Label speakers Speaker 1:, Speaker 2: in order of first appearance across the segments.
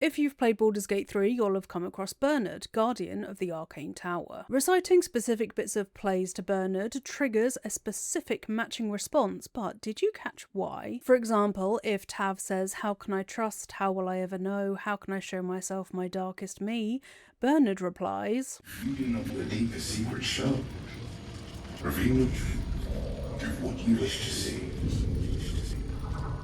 Speaker 1: If you've played Baldur's Gate 3, you'll have come across Bernard, Guardian of the Arcane Tower. Reciting specific bits of plays to Bernard triggers a specific matching response, but did you catch why? For example, if Tav says, "How can I trust? How will I ever know? How can I show myself my darkest me?" Bernard replies,
Speaker 2: "You do not believe the secret show. Reveal the truth. Give what you wish to see."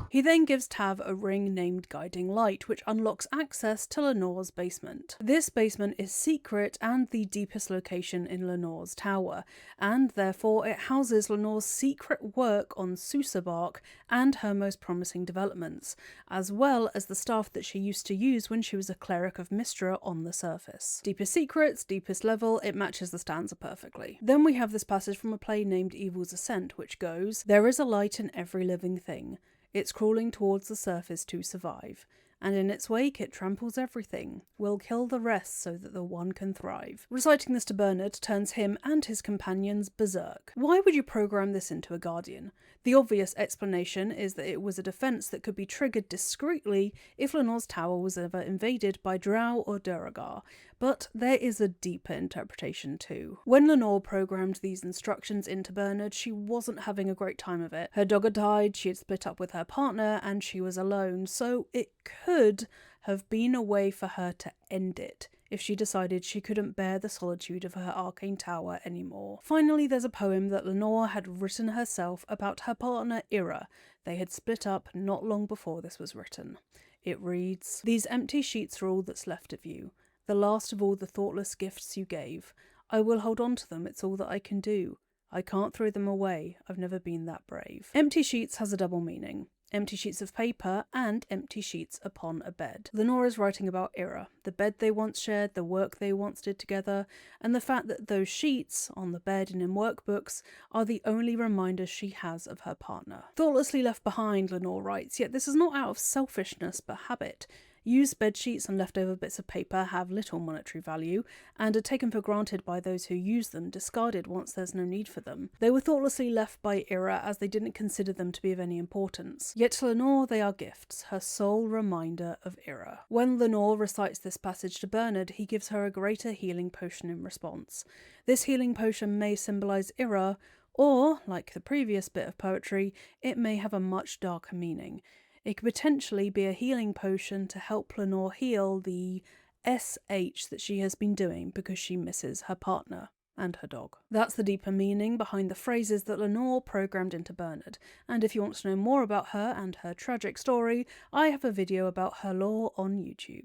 Speaker 1: He then gives Tav a ring named Guiding Light, which unlocks access to Lenore's basement. This basement is secret and the deepest location in Lenore's tower, and therefore it houses Lenore's secret work on Susabark and her most promising developments, as well as the staff that she used to use when she was a cleric of Mystra on the surface. Deepest secrets, deepest level, it matches the stanza perfectly. Then we have this passage from a play named Evil's Ascent, which goes, "There is a light in every living thing. It's crawling towards the surface to survive, and in its wake it tramples everything. We'll kill the rest so that the one can thrive." Reciting this to Bernard turns him and his companions berserk. Why would you program this into a Guardian? The obvious explanation is that it was a defense that could be triggered discreetly if Lenore's tower was ever invaded by Drow or Duragar, but there is a deeper interpretation too. When Lenore programmed these instructions into Bernard, she wasn't having a great time of it. Her dog had died, she had split up with her partner, and she was alone, so it could have been a way for her to end it if she decided she couldn't bear the solitude of her arcane tower anymore. Finally, there's a poem that Lenore had written herself about her partner Ira. They had split up not long before this was written. It reads, "These empty sheets are all that's left of you, the last of all the thoughtless gifts you gave. I will hold on to them, it's all that I can do. I can't throw them away, I've never been that brave." Empty sheets has a double meaning. Empty sheets of paper and empty sheets upon a bed. Lenore is writing about Ira, the bed they once shared, the work they once did together, and the fact that those sheets, on the bed and in workbooks, are the only reminders she has of her partner. "Thoughtlessly left behind," Lenore writes, yet this is not out of selfishness but habit. Used bedsheets and leftover bits of paper have little monetary value, and are taken for granted by those who use them, discarded once there's no need for them. They were thoughtlessly left by Ira as they didn't consider them to be of any importance. Yet to Lenore they are gifts, her sole reminder of Ira. When Lenore recites this passage to Bernard, he gives her a greater healing potion in response. This healing potion may symbolise Ira, or, like the previous bit of poetry, it may have a much darker meaning. It could potentially be a healing potion to help Lenore heal the SH that she has been doing because she misses her partner and her dog. That's the deeper meaning behind the phrases that Lenore programmed into Bernard, and if you want to know more about her and her tragic story, I have a video about her lore on YouTube.